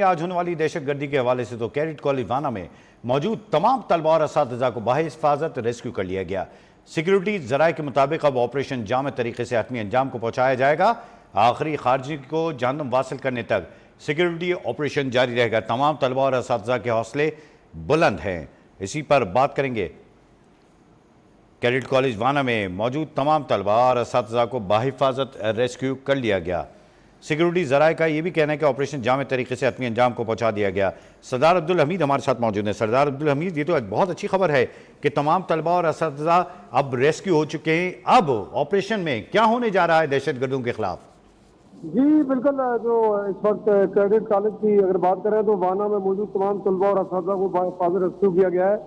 گے آج ہونے والی دہشت گردی کے حوالے سے تو کیڈٹ کالج وانا میں موجود تمام طلباء اور اساتذہ کو باحث حفاظت ریسکیو کر لیا گیا۔ سیکیورٹی ذرائع کے مطابق اب آپریشن جامع طریقے سے حتمی انجام کو پہنچایا جائے گا۔ آخری خارجی کو جہنم واصل کرنے تک سیکیورٹی آپریشن جاری رہے گا۔ تمام طلباء اور اساتذہ کے حوصلے بلند ہیں۔ اسی پر بات کریں گے۔ کیڈٹ کالج وانا میں موجود تمام طلباء اور اساتذہ کو بحفاظت ریسکیو کر لیا گیا۔ سیکیورٹی ذرائع کا یہ بھی کہنا ہے کہ آپریشن جامع طریقے سے حتمی انجام کو پہنچا دیا گیا۔ سردار عبدالحمید ہمارے ساتھ موجود ہیں۔ سردار عبدالحمید، یہ تو ایک بہت اچھی خبر ہے کہ تمام طلباء اور اساتذہ اب ریسکیو ہو چکے ہیں۔ اب آپریشن میں کیا ہونے جا رہا ہے دہشت گردوں کے خلاف؟ جی بالکل، جو اس وقت کیڈٹ کالج کی اگر بات کریں تو وانا میں موجود تمام طلباء اور اساتذہ کو بحفاظت ریسکیو کیا گیا ہے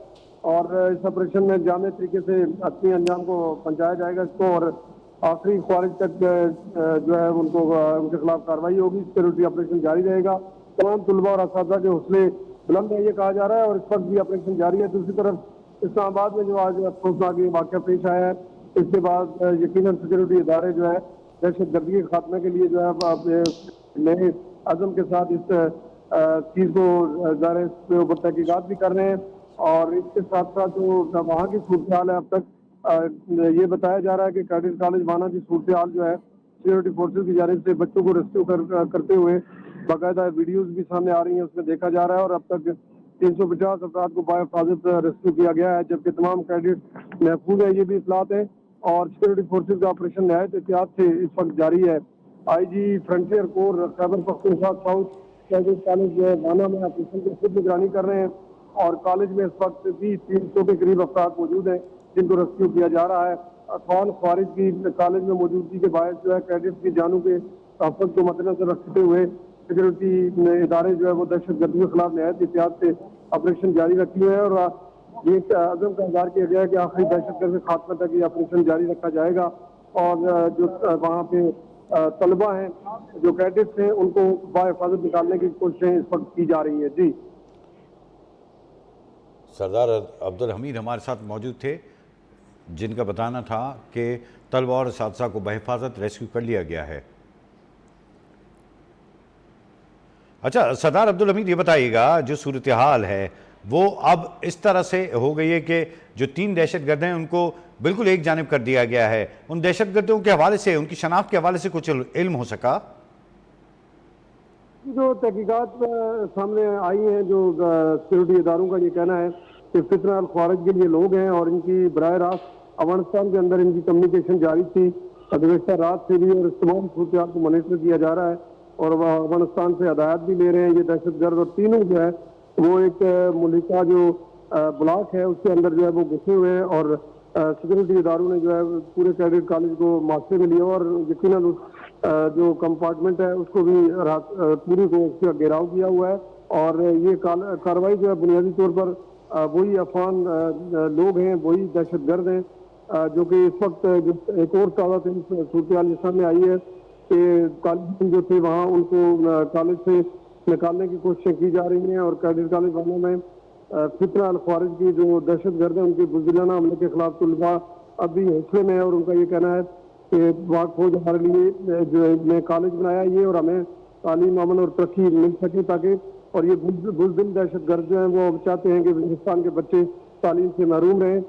اور اس آپریشن میں جامع طریقے سے حتمی انجام کو پہنچایا جائے گا اس کو، اور آخری خارج تک جو ہے ان کے خلاف کارروائی ہوگی۔ سیکیورٹی آپریشن جاری رہے گا۔ تمام طلباء اور اساتذہ کے حوصلے بلند ہیں یہ کہا جا رہا ہے، اور اس وقت بھی آپریشن جاری ہے۔ دوسری طرف اسلام آباد میں جو آج افسوسناک واقعہ پیش آیا ہے، اس کے بعد یقیناً سیکیورٹی ادارے جو ہے دہشت گردی کے خاتمے کے لیے جو ہے نئے عزم کے ساتھ اس چیز کو ظاہر اس کے اوپر تحقیقات بھی کر رہے ہیں، اور اس کے ساتھ ساتھ جو وہاں کی صورتحال ہے اب تک یہ بتایا جا رہا ہے کہ کیڈٹ کالج وانا کی صورتحال جو ہے سیکیورٹی فورسز کی جانب سے بچوں کو ریسکیو کرتے ہوئے باقاعدہ ویڈیوز بھی سامنے آ رہی ہیں، اس میں دیکھا جا رہا ہے، اور اب تک 350 افراد کو بحفاظت ریسکیو کیا گیا ہے، جبکہ تمام کیڈٹ محفوظ ہیں۔ یہ بھی اطلاعات ہیں، اور سیکیورٹی فورسز کا آپریشن نہایت احتیاط سے اس وقت جاری ہے۔ آئی جی فرنٹیئر کور Khyber Pakhtunkhwa south cadet college وانا میں آپریشن کی خود نگرانی کر رہے ہیں، اور کالج میں اس وقت بھی 300 کے قریب افراد موجود ہیں جن کو ریسکیو کیا جا رہا ہے۔ افغان خوارج کی کالج میں موجودگی کے باعث جو ہے کیڈٹس کی جانوں کے تحفظ کو مد نظر رکھتے ہوئے سیکیورٹی ادارے جو ہے وہ دہشت گردی کے خلاف نہایت احتیاط سے آپریشن جاری رکھے ہوئے ہیں، اور یہ عزم کا اظہار کیا گیا ہے کہ آخری دہشت گرد کے خاتمے تک یہ آپریشن جاری رکھا جائے گا، اور جو وہاں پہ طلبہ ہیں جو کیڈٹس ہیں ان کو بحفاظت نکالنے کی کوششیں اس وقت کی جا رہی ہیں۔ جی سردار عبدالحمید ہمارے ساتھ موجود تھے، جن کا بتانا تھا کہ طلباء اور اساتذہ کو بحفاظت ریسکیو کر لیا گیا ہے۔ اچھا سردار عبدالحمید، یہ بتائیے گا جو صورتحال ہے وہ اب اس طرح سے ہو گئی ہے کہ جو 3 دہشت گرد ہیں ان کو بالکل ایک جانب کر دیا گیا ہے، ان دہشت گردوں کے حوالے سے، ان کی شناخت کے حوالے سے کچھ علم ہو سکا؟ جو تحقیقات سامنے آئی ہیں، جو سیکیورٹی اداروں کا یہ کہنا ہے کہ فتنہ الخوارج کے لیے لوگ ہیں، اور ان کی براہ راست افغانستان کے اندر ان کی کمیونیکیشن جاری تھی گزشتہ رات سے بھی، اور اس تمام صورتحال کو مانیٹر کیا جا رہا ہے، اور وہ افغانستان سے ہدایات بھی لے رہے ہیں یہ دہشت گرد، اور تینوں جو ہے وہ ایک ملکہ جو بلاک ہے اس کے اندر جو ہے وہ گھسے ہوئے ہیں، اور سیکیورٹی اداروں نے جو ہے پورے کیڈٹ کالج کو محاصرے میں لیا، اور یقیناً جو کمپارٹمنٹ ہے اس کو بھی پوری کو اس کا گھیراؤ کیا ہوا ہے، اور یہ کارروائی جو ہے بنیادی طور پر وہی افغان لوگ ہیں، وہی دہشت گرد ہیں، جو کہ اس وقت ایک اور تازہ ترین صورتحال یہ سامنے آئی ہے کہ طالب جو تھے وہاں ان کو کالج سے نکالنے کی کوششیں کی جا رہی ہیں، اور کیڈٹ کالج والوں میں فتنہ الخوارج کی جو دہشت گرد ہیں ان کے بزدلانہ حملے کے خلاف طلباء اب بھی حوصلے میں ہے، اور ان کا یہ کہنا ہے کہ پاک فوج ہمارے لیے جو میں کالج بنایا یہ، اور ہمیں تعلیم، امن اور ترقی مل سکے، تاکہ اور یہ بزدل دہشت گرد جو ہیں وہ چاہتے ہیں کہ ہندوستان کے بچے تعلیم سے محروم رہیں،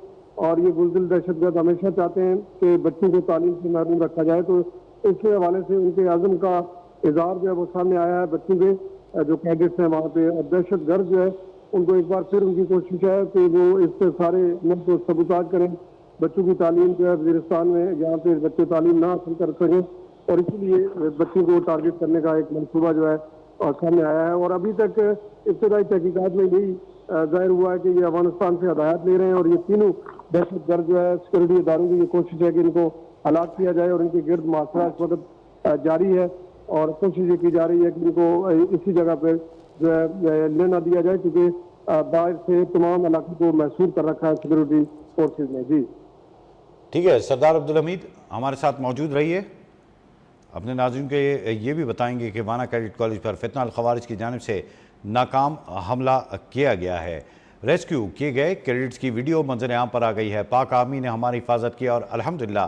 اور یہ بزدل دہشت گرد ہمیشہ چاہتے ہیں کہ بچوں کو تعلیم سے محروم رکھا جائے، تو اس کے حوالے سے ان کے عزم کا اظہار جو ہے وہ سامنے آیا ہے بچوں کے جو کیڈٹس ہیں وہاں پہ، اور دہشت گرد جو ہے ان کو ایک بار پھر ان کی کوشش ہے کہ وہ اس سے سارے ملک کو سبوتاژ کریں، بچوں کی تعلیم جو ہے وزیرستان میں جہاں پہ بچے تعلیم نہ حاصل کر سکیں، اور اسی لیے بچوں کو ٹارگٹ کرنے کا ایک منصوبہ جو ہے سامنے آیا ہے، اور ابھی تک ابتدائی تحقیقات میں یہی ظاہر ہوا ہے کہ یہ افغانستان سے ہدایات لے رہے ہیں، اور یہ تینوں دہشت گرد جو ہے سیکورٹی اداروں کی یہ کوشش ہے کہ ان کو ہلاک کیا جائے، اور ان کے گرد محاصرہ اس وقت جاری ہے، اور کوشش یہ کی جا رہی ہے کہ ان کو اسی جگہ پہ جو ہے لینا دیا جائے، کیونکہ باہر سے تمام علاقے کو محصور کر رکھا ہے سیکورٹی فورسز نے۔ جی ٹھیک ہے سردار عبدالحمید، ہمارے ساتھ موجود رہیے، اپنے ناظرین کو یہ بھی بتائیں گے کہ وانا کیڈٹ کالج پر فتنہ الخوارج کی جانب سے ناکام حملہ کیا گیا ہے۔ ریسکیو کیے گئے کیڈٹس کی ویڈیو منظر عام پر آ گئی ہے۔ پاک آرمی نے ہماری حفاظت کی اور الحمدللہ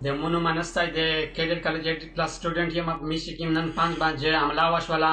De munu manastai de cadet college class student ye mak misi kim nan 5 banje amla washwala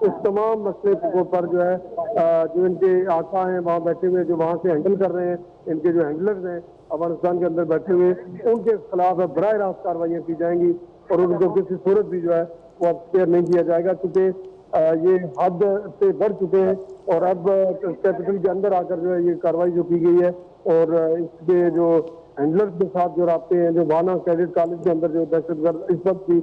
اس تمام مسئلے پر جو ہے جو ان کے آقا ہیں وہاں بیٹھے ہوئے جو وہاں سے ہینڈل کر رہے ہیں، ان کے جو ہینڈلرز ہیں افغانستان کے اندر بیٹھے ہوئے، ان کے خلاف براہ راست کارروائیاں کی جائیں گی اور ان کو کسی صورت بھی جو ہے وہ اختیار نہیں کیا جائے گا، کیونکہ یہ حد سے بڑھ چکے ہیں اور اب کیپٹل کے اندر آ کر جو ہے یہ کارروائی جو کی گئی ہے اور اس کے جو ہینڈلرز کے ساتھ جو رابطے ہیں، جو وانا کیڈٹ کالج کے اندر جو دہشت گرد اس وقت بھی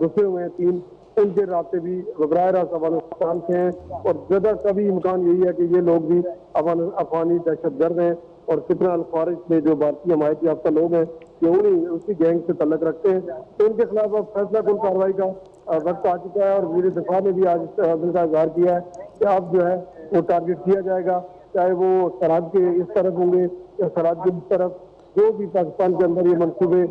گھسے ہوئے ہیں 3، ان کے رابطے بھی براہ راست افغانستان سے ہیں اور زیادہ کبھی امکان یہی ہے کہ یہ لوگ بھی افغانی دہشت گرد ہیں اور فتنہ الخوارج میں جو بھارتی حمایت یافتہ لوگ ہیں یہ انہیں اسی گینگ سے تعلق رکھتے ہیں، تو ان کے خلاف اب فیصلہ کن کارروائی کا وقت آ چکا ہے اور وزیر دفاع نے بھی آج اس عمل کا اظہار کیا ہے کہ اب جو ہے وہ ٹارگٹ کیا جائے گا، چاہے وہ سرحد کے اس طرف ہوں گے یا سرحد کے اس طرف، جو بھی پاکستان کے اندر یہ منصوبے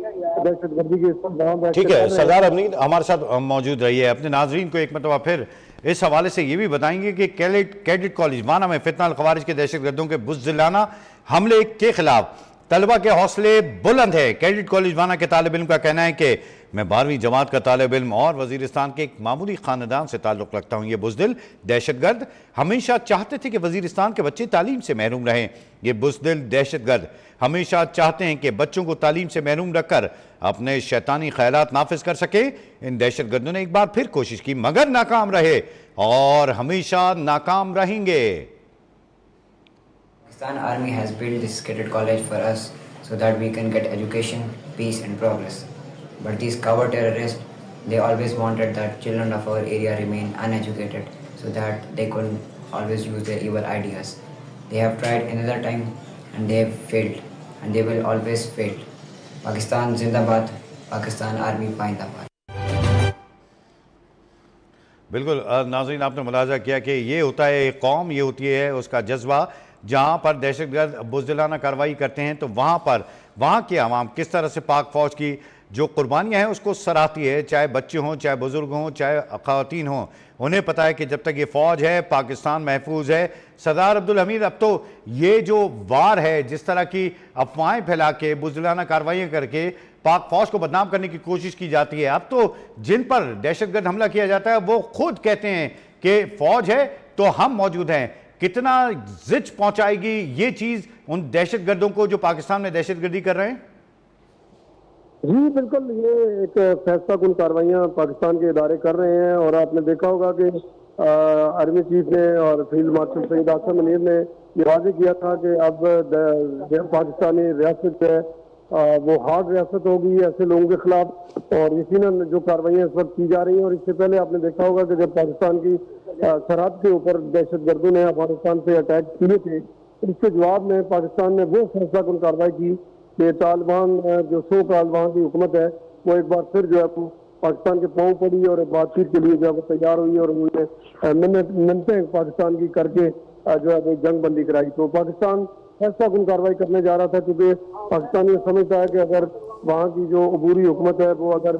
دہشت گردی کے وہاں بیٹھ ٹھیک ہے سردار امین ہمارے ساتھ موجود رہیے، اپنے ناظرین کو ایک مرتبہ پھر اس حوالے سے یہ بھی بتائیں گے کہ کیڈٹ کالج وانا میں فتنہ الخوارج کے دہشت گردوں کے بزدلانہ حملے کے خلاف طلبہ کے حوصلے بلند ہے۔ کیڈٹ کالج وانا کے طالب علم کا کہنا ہے کہ میں 12ویں جماعت کا طالب علم اور وزیرستان کے ایک معمولی خاندان سے تعلق رکھتا ہوں، یہ بزدل دہشت گرد ہمیشہ چاہتے تھے کہ وزیرستان کے بچے تعلیم سے محروم رہیں، یہ بزدل دہشت گرد ہمیشہ چاہتے ہیں کہ بچوں کو تعلیم سے محروم رکھ کر اپنے شیطانی خیالات نافذ کر سکے۔ ان دہشت گردوں نے ایک بار پھر کوشش کی مگر ناکام رہے اور ہمیشہ ناکام رہیں گے۔ Pakistan Army has built this cadet college for us so that we can get education, peace and progress. But these coward terrorists, they always wanted that children of our area remain uneducated so that they could always use their evil ideas. They have tried another time and they have failed and they will always fail. Pakistan Zindabad, Pakistan Army Paindabad. بالکل ناظرین آپ نے ملاحظہ کیا کہ یہ ہوتا ہے ایک قوم، یہ ہوتی ہے اس کا جذبہ، جہاں پر دہشت گرد بزدلانہ کارروائی کرتے ہیں تو وہاں کے عوام کس طرح سے پاک فوج کی جو قربانیاں ہیں اس کو سراہتی ہے، چاہے بچے ہوں، چاہے بزرگ ہوں، چاہے خواتین ہوں، انہیں پتہ ہے کہ جب تک یہ فوج ہے پاکستان محفوظ ہے۔ سردار عبدالحمید اب تو یہ جو وار ہے، جس طرح کی افواہیں پھیلا کے بزدلانہ کارروائیاں کر کے پاک فوج کو بدنام کرنے کی کوشش کی جاتی ہے، اب تو جن پر دہشت گرد حملہ کیا جاتا ہے وہ خود کہتے ہیں کہ فوج ہے تو ہم موجود ہیں۔ کتنا زچ پہنچائے گی یہ چیز ان دہشت گردوں کو جو پاکستان میں دہشت گردی کر رہے ہیں؟ جی بالکل، یہ ایک فیصلہ کن کارروائیاں پاکستان کے ادارے کر رہے ہیں اور آپ نے دیکھا ہوگا کہ آرمی چیف نے اور فیلڈ مارشل سعید عاصم منیر نے یہ واضح کیا تھا کہ اب پاکستانی ریاست ہے وہ ہارڈ ریاست ہوگی ایسے لوگوں کے خلاف، اور یقیناً جو کارروائیاں اس وقت کی جا رہی ہیں، اور اس سے پہلے آپ نے دیکھا ہوگا کہ جب پاکستان کی سرحد کے اوپر دہشت گردوں نے افغانستان سے اٹیک کیے تھے، اس کے جواب میں پاکستان نے وہ فیصلہ کن کارروائی کی کہ طالبان جو 100 طالبان کی حکومت ہے وہ ایک بار پھر جو ہے پاکستان کے پاؤں پڑی اور بات چیت کے لیے جو ہے وہ تیار ہوئی اور انہوں نے منتیں پاکستان کی کر کے جو ہے وہ جنگ بندی کرائی۔ تو پاکستان فیصلہ کن کارروائی کرنے جا رہا تھا کیونکہ پاکستان یہ سمجھتا ہے کہ اگر وہاں کی جو عبوری حکومت ہے وہ اگر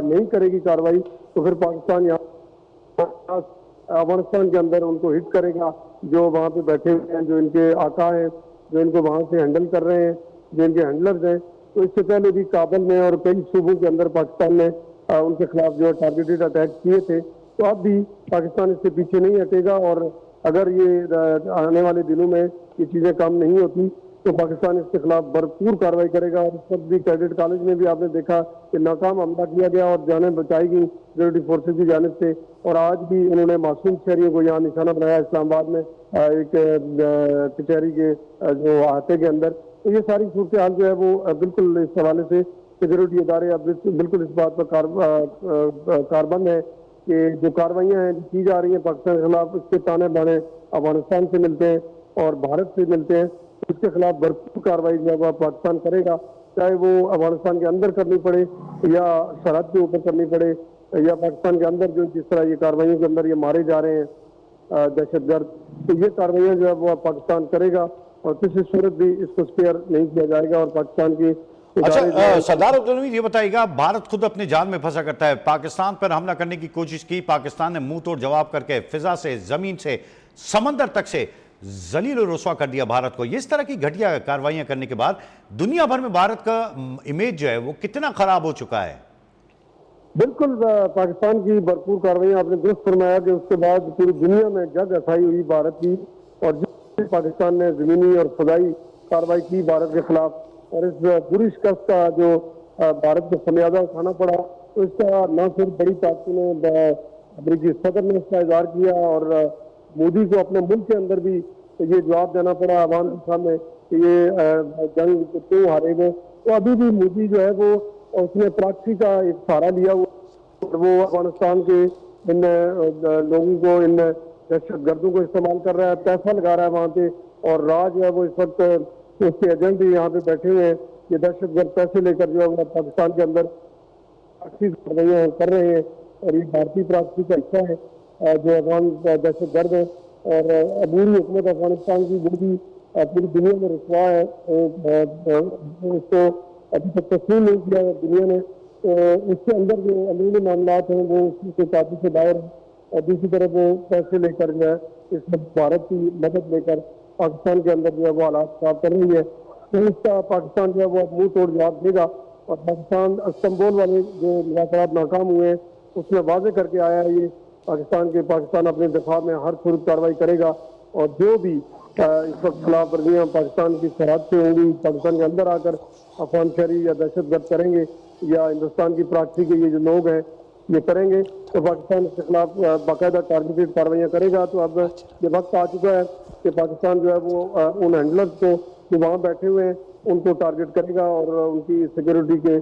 نہیں کرے گی کارروائی تو پھر پاکستان یہاں افغانستان کے اندر ان کو ہٹ کرے گا، جو وہاں پہ بیٹھے ہوئے ہیں، جو ان کے آقا ہیں، جو ان کو وہاں سے ہینڈل کر رہے ہیں، جو ان کے ہینڈلرز ہیں۔ تو اس سے پہلے بھی کابل میں اور کئی صوبوں کے اندر پاکستان نے ان کے خلاف جو ٹارگیٹڈ اٹیک کیے تھے، تو اب بھی پاکستان اس سے پیچھے نہیں ہٹے گا، اور اگر یہ آنے والے دنوں میں یہ چیزیں کام نہیں ہوتی تو پاکستان اس کے خلاف بھرپور کارروائی کرے گا۔ اور اس وقت بھی کیڈٹ کالج میں بھی آپ نے دیکھا کہ ناکام حملہ کیا گیا اور جانیں بچائی گئی سیکورٹی فورسز کی جانب سے، اور آج بھی انہوں نے معصوم شہریوں کو یہاں نشانہ بنایا اسلام آباد میں ایک کچہری کے جو احاطے کے اندر۔ تو یہ ساری صورتحال جو ہے وہ بالکل اس حوالے سے سیکورٹی ادارے اب بالکل اس بات پر کاربند ہے کہ جو کارروائیاں ہیں کی جا رہی ہیں پاکستان کے خلاف، اس کے تانے بانے افغانستان سے ملتے ہیں اور بھارت سے ملتے ہیں، اس کے خلاف بھرپور کارروائی جو ہے پاکستان کرے گا، چاہے وہ افغانستان کے اندر کرنی پڑے یا سرحد کے اوپر کرنی پڑے، یا پاکستان کے اندر جو جس طرح یہ کارروائیوں کے اندر یہ مارے جا رہے ہیں دہشت گرد، تو یہ کارروائیاں جو ہے وہ پاکستان کرے گا اور کسی صورت بھی اس کو اسپیئر نہیں کیا جائے گا۔ اور پاکستان کی اچھا سردار عبدالحمید یہ بتائیے گا، بھارت خود اپنے جال میں پھنسا کرتا ہے، پاکستان پر حملہ کرنے کی کوشش کی، پاکستان نے منہ توڑ جواب کر کے فضا سے، زمین سے، سمندر تک سے ذلیل و رسوا کر دیا بھارت کو۔ اس طرح کی گھٹیا کارروائیاں کرنے کے بعد دنیا بھر میں بھارت کا امیج جو ہے وہ کتنا خراب ہو چکا ہے؟ بالکل پاکستان کی بھرپور کارروائیاں، آپ نے درست فرمایا کہ اس کے بعد پوری دنیا میں جگ اٹھائی ہوئی بھارت کی، اور جس پاکستان نے زمینی اور فضائی کارروائی کی بھارت کے خلاف، اور اس پوری شکست کا جو بھارت کو خمیازہ اٹھانا پڑا، تو اس کا نہ صرف بڑی طاقتوں نے، امریکی صدر نے اس کا اظہار کیا، اور مودی کو اپنے ملک کے اندر بھی یہ جواب دینا پڑا عوام کے سامنے کہ یہ جنگ کیوں ہارے گئے. تو ابھی بھی مودی جو ہے وہ اس نے پراکسی کا ایک سہارا لیا ہوا، وہ افغانستان کے ان لوگوں کو، ان دہشت گردوں کو استعمال کر رہا ہے، پیسہ لگا رہا ہے وہاں پہ، اور راج جو ہے وہ اس وقت اس کے ایجنٹ بھی یہاں پہ بیٹھے ہوئے ہیں. یہ دہشت گرد پیسے لے کر جو ہے وہ پاکستان کے اندر پراکسی کر رہے ہیں، اور یہ بھارتی پراکسی کا حصہ ہے جو افغان دہشت گرد ہے. اور عبوری حکومت افغانستان کی وہ بھی پوری دنیا میں رسوا ہے، اس کو ابھی تک تسلیم نہیں کیا ہے دنیا نے. تو اس کے اندر جو اندرونی معاملات ہیں وہ اس کے قابو سے باہر ہیں، اور دوسری طرف وہ پیسے لے کر جو ہے اس میں بھارت کی مدد لے کر پاکستان کے اندر جو ہے وہ حالات خراب کر رہی ہے. تو اس کا پاکستان جو ہے وہ منہ توڑ جواب دے گا، اور پاکستان استنبول والے جو مذاکرات ناکام ہوئے ہیں اس میں واضح کر کے آیا ہے یہ پاکستان اپنے دفاع میں ہر صورت کارروائی کرے گا، اور جو بھی اس وقت خلاف ورزیاں پاکستان کی سرحد سے ہوں گی، پاکستان کے اندر آ کر افغان شہری یا دہشت گرد کریں گے، یا ہندوستان کی پراکسی کے یہ جو لوگ ہیں یہ کریں گے، تو پاکستان اس کے خلاف باقاعدہ ٹارگیٹڈ کارروائیاں کرے گا. تو اب یہ وقت آ چکا ہے کہ پاکستان جو ہے وہ ان ہینڈلرز کو جو وہاں بیٹھے ہوئے ہیں ان کو ٹارگیٹ کرے گا، اور ان کی سیکورٹی کے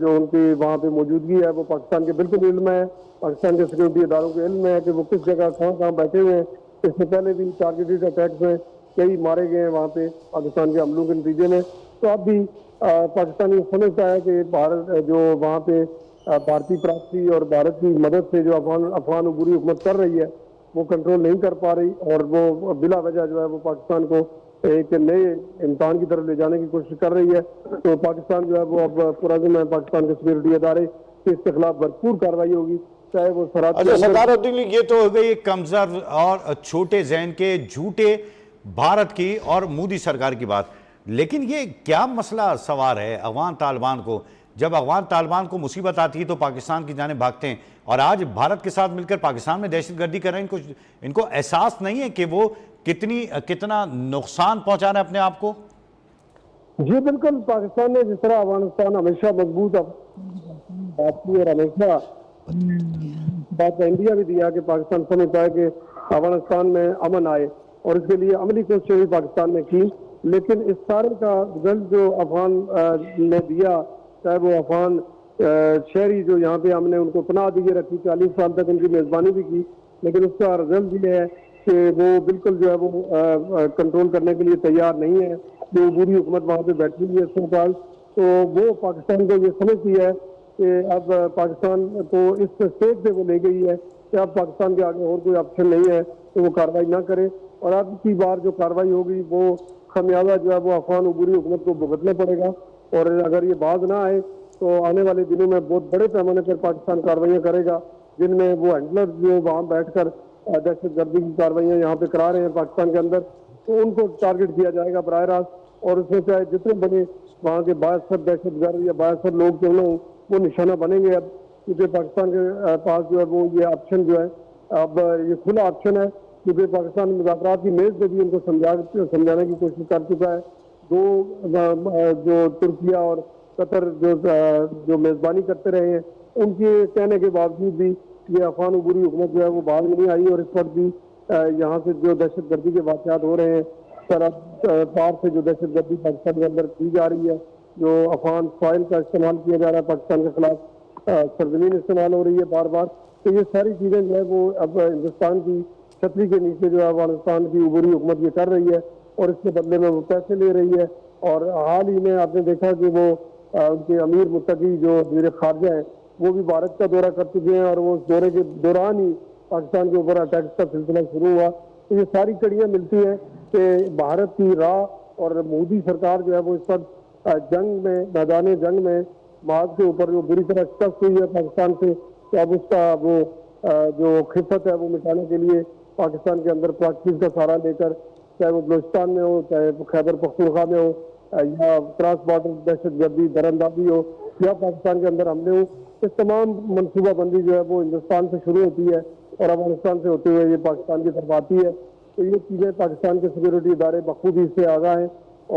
جو ان کی وہاں پہ موجودگی ہے وہ پاکستان کے بالکل علم ہے، پاکستان کے سیکورٹی اداروں کے علم ہے کہ وہ کس جگہ کہاں بیٹھے ہوئے ہیں. اس سے پہلے بھی ٹارگیٹڈ اٹیکس میں کئی مارے گئے ہیں وہاں پہ پاکستان کے حملوں کے نتیجے میں. تو اب بھی پاکستان یہ سمجھتا ہے کہ بھارت جو وہاں پہ بھارتی پراکسی اور بھارت کی مدد سے جو افغان عبوری حکومت کر رہی ہے وہ کنٹرول نہیں کر پا رہی، اور وہ بلا وجہ جو ہے وہ پاکستان کو ایک نئے امتحان کی طرف لے جانے کی کوشش کر رہی ہے. تو پاکستان جو ہے وہ اب پرعزم ہے، پاکستان کے سیکورٹی ادارے کہ اس کے خلاف بھرپور کارروائی ہوگی، چاہے وہ سرحد. اچھا سردار الدین، یہ تو ہو گئی ایک کمزور اور چھوٹے ذہن کے جھوٹے بھارت کی اور مودی سرکار کی بات، لیکن یہ کیا مسئلہ سوار ہے افغان طالبان کو؟ جب افغان طالبان کو مصیبت آتی ہے تو پاکستان کی جانب بھاگتے ہیں، اور آج بھارت کے ساتھ مل کر پاکستان میں دہشت گردی کر رہے ہیں. ان کو احساس نہیں ہے کہ وہ کتنا نقصان پہنچا رہے ہیں اپنے آپ کو؟ جی بالکل، پاکستان نے جس طرح افغانستان ہمیشہ مضبوط بات کی، اور ہمیشہ بات کا انڈیا بھی دیا کہ پاکستان سمجھتا ہے کہ افغانستان میں امن آئے، اور اس کے لیے عملی کوششیں بھی پاکستان نے کی. لیکن اس سارے کا رزلٹ جو افغان نے دیا، چاہے وہ افغان شہری جو یہاں پہ ہم نے ان کو پناہ دیے رکھی، 40 سال تک ان کی میزبانی بھی کی، لیکن اس کا رزلٹ یہ ہے کہ وہ بالکل جو ہے وہ کنٹرول کرنے کے لیے تیار نہیں ہے. جو عبوری حکومت وہاں پہ بیٹھی ہوئی ہے 100 سال، تو وہ پاکستان کو یہ سمجھتی ہے کہ اب پاکستان کو اس اسٹیج پہ وہ لے گئی ہے کہ اب پاکستان کے آگے اور کوئی آپشن نہیں ہے تو وہ کارروائی نہ کرے. اور اب کی بار جو کارروائی ہوگی وہ خمیازہ جو ہے وہ افغان عبوری حکومت کو بھگتنا پڑے گا، اور اگر یہ باز نہ آئے تو آنے والے دنوں میں بہت بڑے پیمانے پر پاکستان کارروائیاں کرے گا، جن میں وہ ہینڈلر جو وہاں بیٹھ کر دہشت گردی کی کارروائیاں یہاں پہ کرا رہے ہیں پاکستان کے اندر، تو ان کو ٹارگٹ کیا جائے گا براہ راست. اور اس میں چاہے جتنے بڑے وہاں کے بااثر دہشت گرد یا بااثر لوگ کیوں نہ ہوں وہ نشانہ بنیں گے. اب کیونکہ پاکستان کے پاس جو ہے وہ یہ آپشن جو ہے اب یہ کھلا آپشن ہے، کیونکہ پاکستان مذاکرات کی میز پہ بھی ان کو سمجھانے کی کوشش کر چکا ہے. جو ترکیہ اور قطر جو میزبانی کرتے رہے ہیں ان کے کہنے کے باوجود بھی یہ افغان عبوری حکومت جو ہے وہ باز نہیں آئی، اور اس وقت بھی یہاں سے جو دہشت گردی کے واقعات ہو رہے ہیں، سرحد پار سے جو دہشت گردی پاکستان کے اندر کی جا رہی ہے، جو افغان سوائل کا استعمال کیا جا رہا ہے پاکستان کے خلاف، سرزمین استعمال ہو رہی ہے بار بار، تو یہ ساری چیزیں جو ہے وہ اب ہندوستان کی چھتری کے نیچے جو ہے افغانستان کی عبوری حکومت یہ کر رہی ہے، اور اس کے بدلے میں وہ پیسے لے رہی ہے. اور حال ہی میں آپ نے دیکھا کہ وہ ان کے امیر متقی جو وزیر خارجہ ہیں وہ بھی بھارت کا دورہ کر چکے ہیں، اور وہ اس دورے کے دوران ہی پاکستان کے اوپر اٹیکس کا سلسلہ شروع ہوا. تو یہ ساری کڑیاں ملتی ہیں کہ بھارت کی راہ اور مودی سرکار جو ہے وہ اس وقت جنگ میں، میدان جنگ میں بعض کے اوپر جو بری طرح شکست ہوئی ہے پاکستان سے، تو اب اس کا وہ جو خفت ہے وہ مٹانے کے لیے پاکستان کے اندر پراکسیز کا سہارا لے کر، چاہے وہ بلوچستان میں ہو، چاہے وہ خیبر پختونخوا میں ہو، یا کراس بارڈر دہشت گردی دراندازی ہو یا پاکستان کے اندر حملے ہوں، اس تمام منصوبہ بندی جو ہے وہ ہندوستان سے شروع ہوتی ہے اور افغانستان سے ہوتے ہوئے یہ پاکستان کی طرف آتی ہے. تو یہ چیزیں پاکستان کے سیکورٹی ادارے بخوبی اس سے آگاہ ہیں،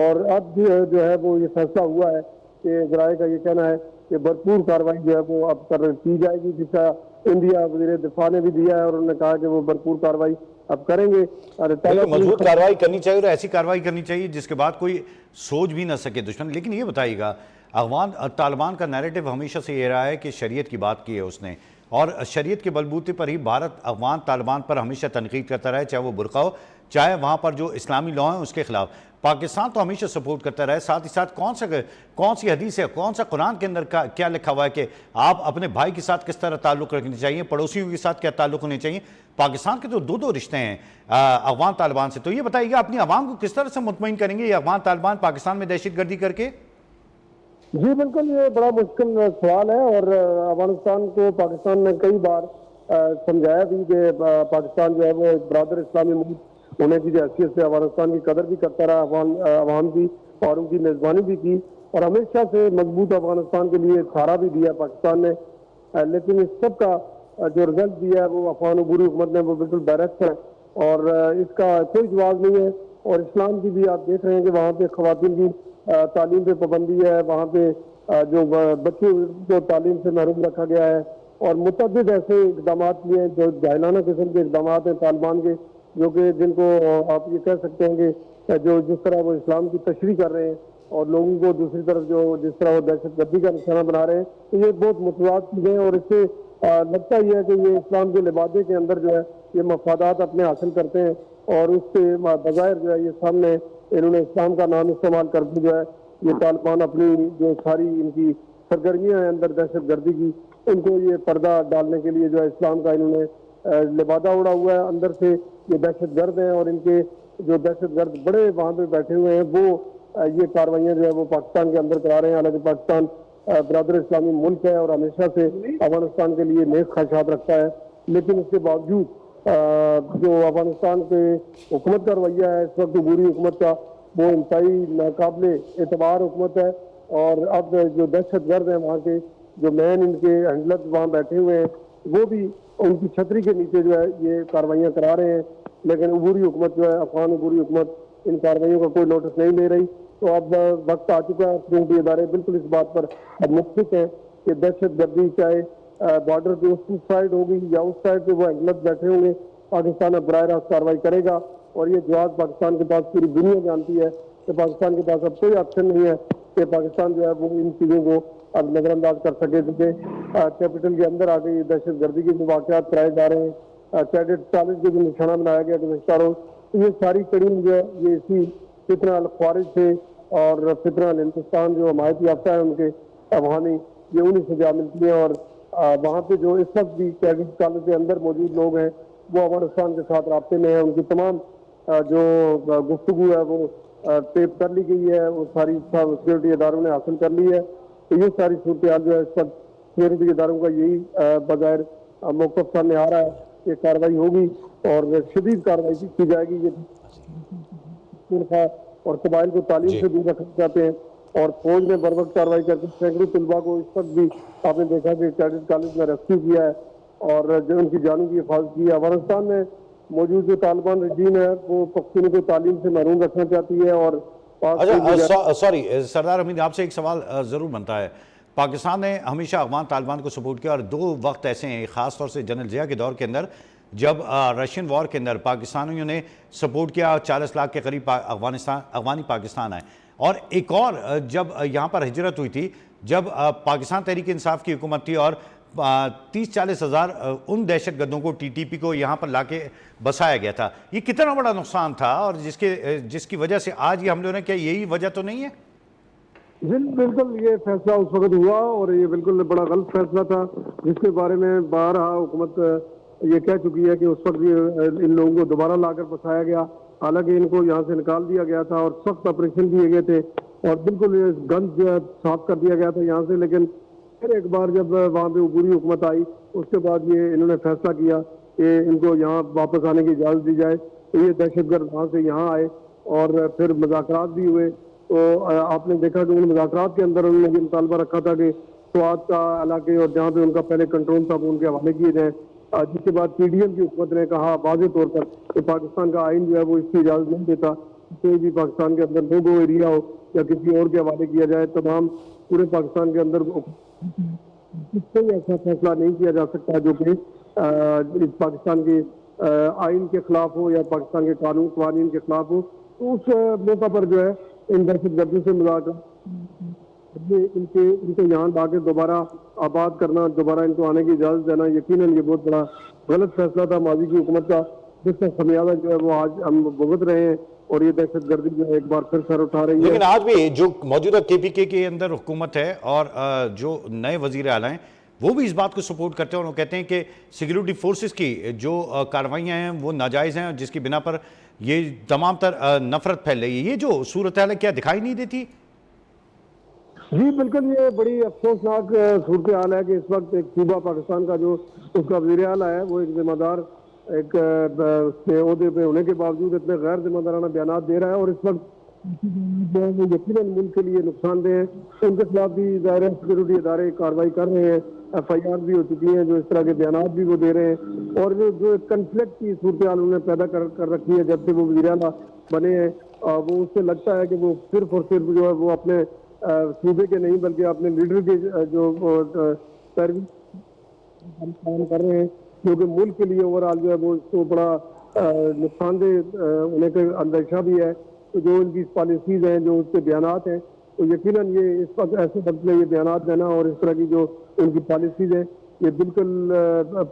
اور اب جو ہے وہ یہ فیصلہ ہوا ہے کہ ذرائع کا یہ کہنا ہے کہ بھرپور کارروائی جو ہے وہ اب کی جائے گی، جس کا انڈیا وزیر دفاع نے بھی دیا ہے اور انہوں نے کہا کہ وہ بھرپور کارروائی اب کریں گے. مضبوط کارروائی کرنی چاہیے اور ایسی کارروائی کرنی چاہیے جس کے بعد کوئی سوچ بھی نہ سکے دشمن. لیکن یہ بتائیے گا، افغان طالبان کا نیریٹو ہمیشہ سے یہ رہا ہے کہ شریعت کی بات کی ہے اس نے، اور شریعت کے بلبوتے پر ہی بھارت افغان طالبان پر ہمیشہ تنقید کرتا رہا ہے، چاہے وہ برقع ہو، چاہے وہاں پر جو اسلامی لا ہیں اس کے خلاف. پاکستان تو ہمیشہ سپورٹ کرتا رہا ہے. ساتھ ہی ساتھ کون سی حدیث ہے، کون سا قرآن کے اندر کیا لکھا ہوا ہے کہ آپ اپنے بھائی کے ساتھ کس طرح تعلق رکھنے چاہیے، پڑوسیوں کے ساتھ کیا تعلق ہونے چاہیے. پاکستان کے تو دو رشتے ہیں افغان طالبان سے. تو یہ بتائیے گا اپنی عوام کو کس طرح سے مطمئن کریں گے یہ افغان طالبان پاکستان میں دہشت گردی کر کے؟ جی بالکل، یہ بڑا مشکل سوال ہے، اور افغانستان کو پاکستان نے کئی بار سمجھایا بھی کہ پاکستان جو ہے وہ ایک برادر اسلامی ملک ہونے کی حیثیت سے افغانستان کی قدر بھی کرتا رہا، عوام کی، اور ان کی میزبانی بھی کی، اور ہمیشہ سے مضبوط افغانستان کے لیے سہارا بھی دیا پاکستان نے. لیکن اس سب کا جو رزلٹ دیا ہے وہ افغان عبوری حکومت نے وہ بالکل برعکس ہے، اور اس کا کوئی جواز نہیں ہے. اور اسلام کی بھی آپ دیکھ رہے ہیں کہ وہاں پہ خواتین کی تعلیم پہ پابندی ہے، وہاں پہ جو بچوں کو تعلیم سے محروم رکھا گیا ہے، اور متعدد ایسے اقدامات کیے ہیں جو جاہلانہ قسم کے اقدامات ہیں طالبان کے، جو کہ جن کو آپ یہ کہہ سکتے ہیں کہ جو جس طرح وہ اسلام کی تشریح کر رہے ہیں اور لوگوں کو دوسری طرف جو جس طرح وہ دہشت گردی کا نشانہ بنا رہے ہیں، تو یہ بہت متضاد چیزیں ہیں. اور اس سے لگتا ہی ہے کہ یہ اسلام کے لبادے کے اندر جو ہے یہ مفادات اپنے حاصل کرتے ہیں، اور اس سے بظاہر جو ہے یہ سامنے انہوں نے اسلام کا نام استعمال کر کے جو ہے یہ طالبان اپنی جو ساری ان کی سرگرمیاں ہیں اندر دہشت گردی کی، ان کو یہ پردہ ڈالنے کے لیے جو ہے اسلام کا انہوں نے لبادہ اڑا ہوا ہے. اندر سے یہ دہشت گرد ہیں، اور ان کے جو دہشت گرد بڑے وہاں پہ بیٹھے ہوئے ہیں وہ یہ کاروائیاں جو ہے وہ پاکستان کے اندر کرا رہے ہیں. حالانکہ پاکستان برادر اسلامی ملک ہے اور ہمیشہ سے افغانستان کے لیے نیک خواہشات رکھتا ہے، لیکن اس کے باوجود جو افغانستان کے حکومت کا رویہ ہے اس وقت عبوری حکومت کا، وہ انتہائی ناقابل اعتبار حکومت ہے. اور اب جو دہشت گرد ہیں وہاں کے جو مین ان کے ہینڈلر وہاں بیٹھے ہوئے ہیں وہ بھی ان کی چھتری کے نیچے جو ہے یہ کاروائیاں کرا رہے ہیں. لیکن عبوری حکومت جو ہے افغان عبوری حکومت ان کاروائیوں کا کوئی نوٹس نہیں لے رہی. تو اب وقت آ چکا ہے، سیکورٹی ادارے بالکل اس بات پر اب متفق ہیں کہ دہشت گردی چاہے بارڈر پہ اس سائڈ ہوگی یا اس سائڈ پہ وہ ہینڈلر بیٹھے ہوں گے، پاکستان اب براہ راست کارروائی کرے گا. اور یہ جواز پاکستان کے پاس پوری دنیا جانتی ہے کہ پاکستان کے پاس اب کوئی آپشن نہیں ہے کہ پاکستان جو ہے وہ ان چیزوں کو اب نظر انداز کر سکے. کیونکہ کیپٹل کے اندر آ کے دہشت گردی کے واقعات کرائے جا رہے ہیں، کیڈٹ کالج کو جو نشانہ بنایا گیا گزشتہ روز، یہ ساری کڑی جو ہے یہ اسی فتنہ الخوارج سے اور فتنہ ہندوستان جو حمایت یافتہ ہے ان کے افغانی، یہ انہیں سے جا ملتی ہیں. اور وہاں پہ جو اس وقت بھی کیڈٹ کالج کے اندر موجود لوگ ہیں وہ افغانستان کے ساتھ رابطے میں ہیں. ان کی تمام جو گفتگو ہے وہ ٹیپ کر لی گئی ہے، وہ ساری سیکورٹی اداروں نے حاصل کر لی ہے. تو یہ ساری صورتحال جو ہے اس وقت سیکورٹی اداروں کا یہی بظاہر موقف سامنے آ رہا ہے کہ کارروائی ہوگی اور شدید کارروائی کی جائے گی. یہ اور قبائل کو تعلیم سے دور رکھنا چاہتے ہیں، اور فوج نے بر وقت کارروائی کر کے سینکڑوں طلباء کو اس وقت بھی آپ نے دیکھا کہ کیڈٹ کالج میں ریسکیو کیا ہے اور جو ان کی جانوں کی حفاظت کی ہے. افغانستان میں موجود جو طالبان رجیم ہے وہ پختونوں کو تعلیم سے محروم رکھنا چاہتی ہے. اور سوری سردار حمید، آپ سے ایک سوال ضرور بنتا ہے. پاکستان نے ہمیشہ افغان طالبان کو سپورٹ کیا، اور دو وقت ایسے ہیں خاص طور سے جنرل ضیاء کے دور کے اندر جب رشین وار کے اندر پاکستانیوں نے سپورٹ کیا، 40 لاکھ کے قریب افغانی پاکستان آئے. اور ایک اور جب یہاں پر ہجرت ہوئی تھی جب پاکستان تحریک انصاف کی حکومت تھی، اور 30-40 ہزار ان دہشت گردوں کو ٹی ٹی پی کو یہاں پر لا کے بسایا گیا تھا. یہ کتنا بڑا نقصان تھا، اور جس کی وجہ سے آج یہ حملے ہونے کیا یہی وجہ تو نہیں ہے؟ بالکل یہ فیصلہ اس وقت ہوا اور یہ بالکل بڑا غلط فیصلہ تھا جس کے بارے میں بارہا حکومت یہ کہہ چکی ہے کہ اس وقت ان لوگوں کو دوبارہ لا کر بسایا گیا. حالانکہ ان کو یہاں سے نکال دیا گیا تھا اور سخت آپریشن کیے گئے تھے اور بالکل یہ گند جو ہے صاف کر دیا گیا تھا یہاں سے. لیکن پھر ایک بار جب وہاں پہ عبوری حکومت آئی اس کے بعد یہ انہوں نے فیصلہ کیا کہ ان کو یہاں واپس آنے کی اجازت دی جائے. تو یہ دہشت گرد وہاں سے یہاں آئے اور پھر مذاکرات بھی ہوئے تو آپ نے دیکھا کہ ان مذاکرات کے اندر انہوں نے یہ مطالبہ رکھا تھا کہ سوات کا علاقے اور جہاں پہ ان کا پہلے کنٹرول تھا وہ ان کے حوالے کیے جائیں، جس کے بعد پی ڈی ایم کی حکومت نے کہا واضح طور پر کہ پاکستان کا آئین جو ہے وہ اس کی اجازت نہیں دیتا کوئی بھی پاکستان کے اندر نو گو ایریا ہو یا کسی اور کے حوالے کیا جائے، تمام پورے پاکستان کے اندر کوئی ایسا فیصلہ نہیں کیا جا سکتا جو کہ پاکستان کے آئین کے خلاف ہو یا پاکستان کے قانون قوانین کے خلاف ہو۔ تو اس موقع پر جو ہے ان دہشت گردوں سے مذاکرات ان کو یہاں لا کے دوبارہ آباد کرنا، دوبارہ ان کو آنے کی اجازت دینا، یقیناً یہ بہت بڑا غلط فیصلہ تھا ماضی کی حکومت کا، جس کا خمیازہ جو ہے وہ آج ہم بھگت رہے ہیں اور یہ دہشت گردی جو ہے ایک بار پھر سر اٹھا رہی ہے۔ لیکن آج بھی جو موجودہ کے پی کے اندر حکومت ہے اور جو نئے وزیر اعلیٰ ہیں وہ بھی اس بات کو سپورٹ کرتے ہیں اور وہ کہتے ہیں کہ سیکیورٹی فورسز کی جو کارروائیاں ہیں وہ ناجائز ہیں جس کی بنا پر یہ تمام تر نفرت پھیل رہی ہے۔ یہ جو صورتحال ہے کیا دکھائی نہیں دیتی؟ جی بالکل، یہ بڑی افسوسناک صورتحال ہے کہ اس وقت ایک صوبہ پاکستان کا جو اس کا وزیر اعلیٰ ہے وہ ایک ذمہ دار ایک عہدے پہ ہونے کے باوجود اتنے غیر ذمہ دارانہ بیانات دے رہا ہے، اور اس وقت جو ہے وہ یقیناً ملک کے لیے نقصان دہ ہیں۔ ان کے خلاف بھی ظاہر سیکورٹی ادارے کارروائی کر رہے ہیں، ایف آئی آر بھی ہو چکی ہیں جو اس طرح کے بیانات بھی وہ دے رہے ہیں، اور جو کنفلکٹ کی صورتحال انہوں نے پیدا کر رکھی ہے جب سے وہ وزیر اعلیٰ بنے ہیں، وہ اس سے لگتا ہے کہ وہ صرف اور صرف جو ہے وہ اپنے صوبے کے نہیں بلکہ اپنے لیڈر کے جو پیروی کام کر رہے ہیں، کیونکہ ملک کے لیے اوورآل جو ہے وہ اس کو بڑا نقصان دہ ہونے کا اندیشہ بھی ہے۔ تو جو ان کی پالیسیز ہیں، جو اس کے بیانات ہیں، تو یقیناً یہ اس وقت ایسے وقت میں یہ بیانات دینا اور اس طرح کی جو ان کی پالیسیز ہیں، یہ بالکل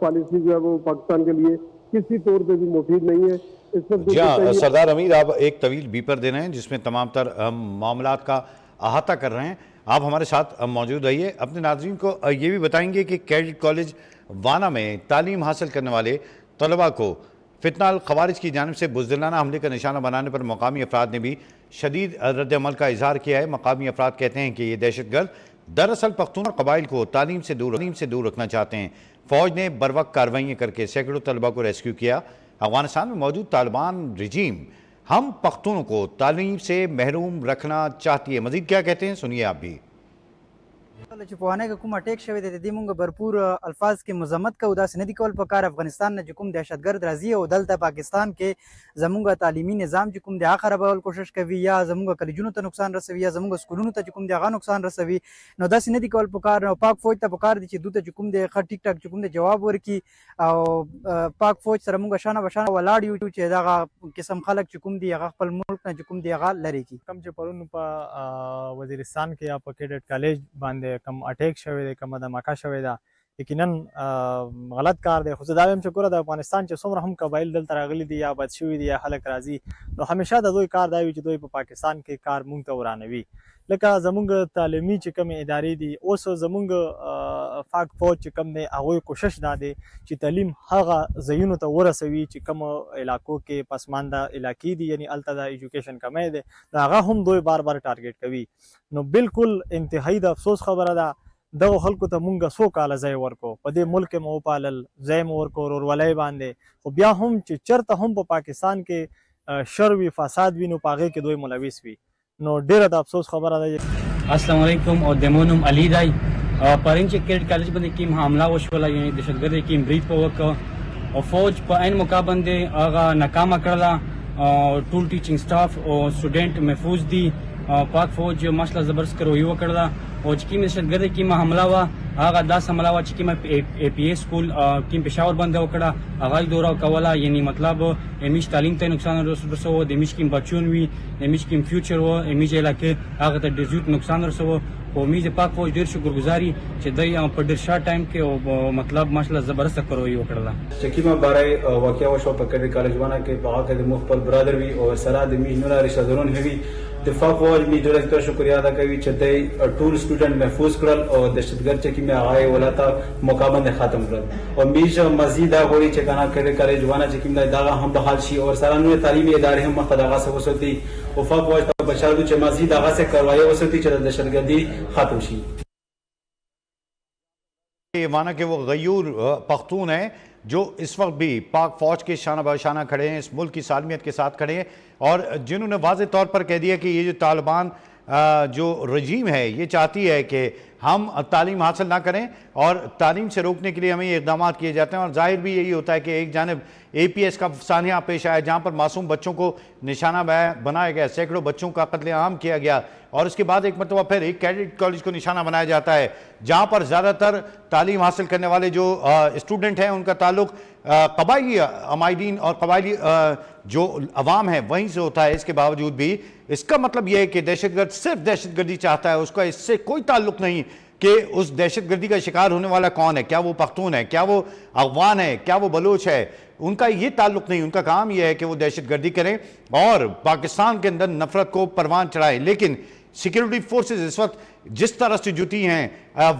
پالیسی جو ہے وہ پاکستان کے لیے کسی طور پہ بھی مفید نہیں ہے۔ اس وقت سردار امیر، آپ ایک طویل بیپر دے رہے ہیں جس میں تمام تر معاملات کا احاطہ کر رہے ہیں، آپ ہمارے ساتھ موجود رہیے۔ اپنے ناظرین کو یہ بھی بتائیں گے کہ کیڈٹ کالج وانا میں تعلیم حاصل کرنے والے طلباء کو فتنہ الخوارج کی جانب سے بزدلانہ حملے کا نشانہ بنانے پر مقامی افراد نے بھی شدید رد عمل کا اظہار کیا ہے۔ مقامی افراد کہتے ہیں کہ یہ دہشت گرد دراصل پختون قبائل کو تعلیم سے دور رکھنا چاہتے ہیں۔ فوج نے بروقت کارروائیاں کر کے سینکڑوں طلباء کو ریسکیو کیا۔ افغانستان میں موجود طالبان رجیم ہم پختونوں کو تعلیم سے محروم رکھنا چاہتی ہے۔ مزید کیا کہتے ہیں سنیے آپ بھی۔ چې په وانه کې کوم اٹیک شوی دی د دې مونږ بھرپور الفاظ کې مذمت کوو، داسې نه دي کول پکار افغانستان نه چې کوم دهشتګرد راځي او دلته پاکستان کې زمونږ تعلیمي نظام چې کوم دی هغه خرابول کوشش کوي یا زمونږ کالجونو ته نقصان رسوي یا زمونږ سکولونو ته چې کوم دی هغه نقصان رسوي، نو داسې نه دي کول پکار. نو پاک فوج ته پکار دي چې دوی ته چې کوم دی ښه ټیک ټاک چې کوم دی جواب ورکړي او پاک فوج سره مونږ شانه بشانه ولاړ یو چې دغه قسم خلک چې کوم دی هغه خپل ملک نه چې کوم دی هغه لرې کړي. کم چې پرون په وزیرستان کې یا په کیډټ کالج باندې کم اٹیک شوی دی، کومه دماکه شوې ده، یقینا غلط کار دی. خو زه دا وایم چې ګوره د افغانستان چې څومره هم قبایل دلته راغلي دي یا آباد شوي دي یا خلک راځي، نو همیشه د دوی کار دا وي چې دوی په پاکستان کې کار مونږ ته ورانوي. لکه زمونږ تعلیمي چې کومې ادارې دي، اوس زمونږ پاک فوج چې کوم دی هغوی کوشش دا دی چې تعلیم هغه ځایونو ته ورسوي چې کوم علاقو کې پسمانده علاقې دي، یعنی هلته د ایجوکیشن کمی دی، نو هغه هم دوی بار بار ټارګېټ کوي. نو بالکل انتهایی د افسوس خبره ده. دغه خلکو ته مونږ څو کاله ځای ورکو، په دې ملک کې مو وپالل، ځای مو ورکو ورورولۍ باندې، خو بیا هم چې چېرته هم په پاکستان کې شر وي فساد وي نو په هغې کې دوی ملوث وي، نو ډېره د افسوس خبره ده. السلام علیکم. او د مونم علی دی پرین چې کیډ کالج باندې کیم حمله وشوله، یعنی دهشتګردي کیم برید په وکړه او فوج په عین موقع باندې هغه ناکامه کړله. ټول ټیچینګ سټاف او سټوډنټ محفوظ دي. پاک فوج ماشاءالله زبردست کاروایی وکړله او چې کوم دهشتګردي کیم حمله وه هغه داسې حمله وه چې کوم ای پی ای سکول کوم پېښور باندې وکړه، هغه یې دوره کوله، یعنی مطلب امیش تعلیم ته نقصان رسوه، د امیش کوم بچون وي، د امیش کوم فیوچر و، امیش علاقې هغه ته ډېر زیات نقصان رسوه. خو امیش پاک فوج ډېر شکرګزاري چې دوی په ډېر شارټ ټایم کې او مطلب ماشاءالله زبردسته کاروایی وکړله. چې کومه باره واقعه وشوه په کیډټ کالج وانا کې، په هغه کې د مو خپل برادر وي او سره د میش نور رشتہ داران هوي. دفاع فوج می ډېر زیات شکریہ ادا کوي چې دوی ټول سټوډنټ محفوظ کړل او دهشتګرد چې کومه هغه ولاته موقع باندې ختم کړل. او میش مزید دا غوړي چې کنه کیډټ کالج وانا چې کومه دا هم بحال شي او سره نور تعلیمي ادارې هم مخ دغه څه وسوتي او فوج ته بشارو چې مزید هغه څه کاروایی وسوتي چې د دهشتګردي ختم شي. یہ وانا کہ وہ غیور پختون ہیں جو اس وقت بھی پاک فوج کے شانہ بشانہ کھڑے ہیں، اس ملک کی سالمیت کے ساتھ کھڑے ہیں، اور جنہوں نے واضح طور پر کہہ دیا کہ یہ جو طالبان جو رجیم ہے یہ چاہتی ہے کہ ہم تعلیم حاصل نہ کریں اور تعلیم سے روکنے کے لیے ہمیں یہ اقدامات کیے جاتے ہیں، اور ظاہر بھی یہی ہوتا ہے کہ ایک جانب اے پی ایس کا سانحہ پیش آیا جہاں پر معصوم بچوں کو نشانہ بنایا گیا، سینکڑوں بچوں کا قتل عام کیا گیا، اور اس کے بعد ایک مرتبہ پھر ایک کیڈٹ کالج کو نشانہ بنایا جاتا ہے جہاں پر زیادہ تر تعلیم حاصل کرنے والے جو اسٹوڈنٹ ہیں ان کا تعلق قبائلی عمائدین اور قبائلی جو عوام ہیں وہیں سے ہوتا ہے۔ اس کے باوجود بھی اس کا مطلب یہ ہے کہ دہشت گرد صرف دہشت گردی چاہتا ہے، اس کا اس سے کوئی تعلق نہیں کہ اس دہشت گردی کا شکار ہونے والا کون ہے، کیا وہ پختون ہے، کیا وہ افغان ہے، کیا وہ بلوچ ہے، ان کا یہ تعلق نہیں، ان کا کام یہ ہے کہ وہ دہشت گردی کریں اور پاکستان کے اندر نفرت کو پروان چڑھائیں۔ لیکن سیکیورٹی فورسز اس وقت جس طرح سے جتی ہیں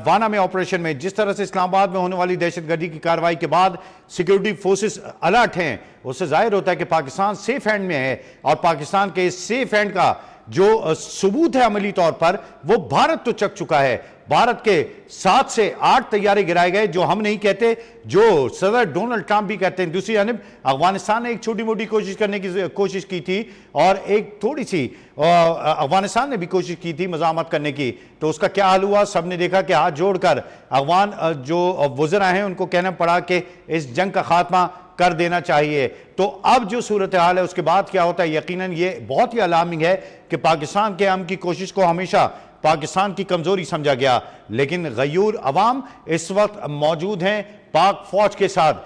وانا میں آپریشن میں، جس طرح سے اسلام آباد میں ہونے والی دہشت گردی کی کارروائی کے بعد سیکیورٹی فورسز الرٹ ہیں، اس سے ظاہر ہوتا ہے کہ پاکستان سیف ہینڈ میں ہے، اور پاکستان کے اس سیف ہینڈ کا جو ثبوت ہے عملی طور پر وہ بھارت تو چک چکا ہے۔ بھارت کے 7 سے 8 طیارے گرائے گئے، جو ہم نہیں کہتے، جو صدر ڈونلڈ ٹرمپ بھی کہتے ہیں۔ دوسری جانب افغانستان نے ایک چھوٹی موٹی کوشش کی تھی، اور ایک تھوڑی سی افغانستان نے بھی کوشش کی تھی مزاحمت کرنے کی، تو اس کا کیا حال ہوا سب نے دیکھا کہ ہاتھ جوڑ کر افغان جو وزراء ہیں ان کو کہنا پڑا کہ اس جنگ کا خاتمہ کر دینا چاہیے۔ تو اب جو صورتحال ہے اس کے بعد کیا ہوتا ہے، یقیناً یہ بہت ہی الارمنگ ہے کہ پاکستان کے امن کی کوشش کو ہمیشہ پاکستان کی کمزوری سمجھا گیا، لیکن غیور عوام اس وقت موجود ہیں پاک فوج کے ساتھ،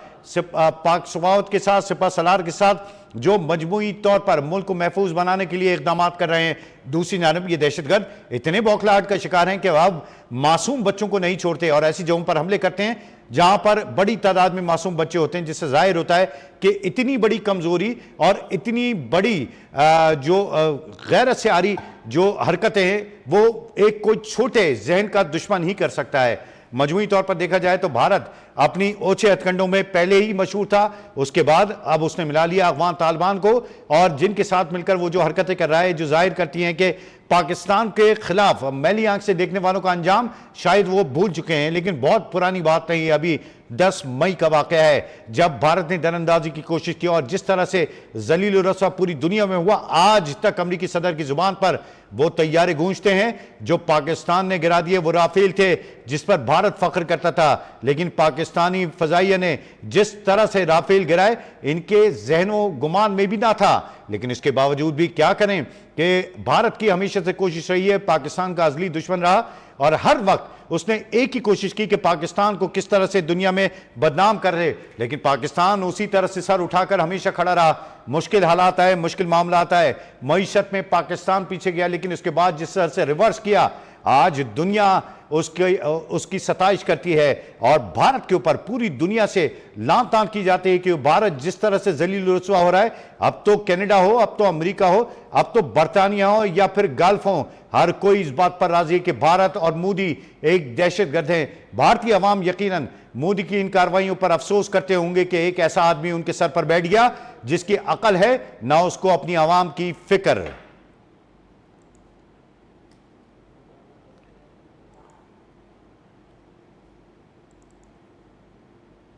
پاک فوج کے ساتھ، سپہ سالار کے ساتھ، جو مجموعی طور پر ملک کو محفوظ بنانے کے لیے اقدامات کر رہے ہیں۔ دوسری جانب یہ دہشت گرد اتنے بوکھلاہٹ کا شکار ہیں کہ اب معصوم بچوں کو نہیں چھوڑتے اور ایسی جگہوں پر حملے کرتے ہیں جہاں پر بڑی تعداد میں معصوم بچے ہوتے ہیں، جس سے ظاہر ہوتا ہے کہ اتنی بڑی کمزوری اور اتنی بڑی جو غیرت سے عاری جو حرکتیں ہیں وہ ایک کوئی چھوٹے ذہن کا دشمن ہی کر سکتا ہے۔ مجموعی طور پر دیکھا جائے تو بھارت اپنی اوچھے ہتھ کنڈوں میں پہلے ہی مشہور تھا، اس کے بعد اب اس نے ملا لیا افغان طالبان کو، اور جن کے ساتھ مل کر وہ جو حرکتیں کر رہا ہے جو ظاہر کرتی ہیں کہ پاکستان کے خلاف میلی آنکھ سے دیکھنے والوں کا انجام شاید وہ بھول چکے ہیں، لیکن بہت پرانی بات نہیں، ابھی 10 مئی کا واقعہ ہے جب بھارت نے در اندازی کی کوشش کی، اور جس طرح سے ذلیل و رسوا پوری دنیا میں ہوا، آج تک امریکی صدر کی زبان پر وہ طیارے گونجتے ہیں جو پاکستان نے گرا دیے، وہ رافیل تھے جس پر بھارت فخر کرتا تھا، لیکن پاکستانی فضائیہ نے جس طرح سے رافیل گرائے ان کے ذہن و گمان میں بھی نہ تھا، لیکن اس کے باوجود بھی کیا کریں کہ بھارت کی ہمیشہ سے کوشش رہی ہے، پاکستان کا ازلی دشمن رہا، اور ہر وقت اس نے ایک ہی کوشش کی کہ پاکستان کو کس طرح سے دنیا میں بدنام کر رہے، لیکن پاکستان اسی طرح سے سر اٹھا کر ہمیشہ کھڑا رہا۔ مشکل حالات آئے، مشکل معاملات آئے، معیشت میں پاکستان پیچھے گیا، لیکن اس کے بعد جس طرح سے ریورس کیا، آج دنیا اس کی ستائش کرتی ہے، اور بھارت کے اوپر پوری دنیا سے لان تان کی جاتی ہے کہ بھارت جس طرح سے ذلیل و رسوا ہو رہا ہے، اب تو کینیڈا ہو، اب تو امریکہ ہو، اب تو برطانیہ ہو یا پھر گلف ہو، ہر کوئی اس بات پر راضی ہے کہ بھارت اور مودی ایک دہشت گرد ہیں۔ بھارتی عوام یقیناً مودی کی ان کارروائیوں پر افسوس کرتے ہوں گے کہ ایک ایسا آدمی ان کے سر پر بیٹھ گیا جس کی عقل ہے نہ اس کو اپنی عوام کی فکر۔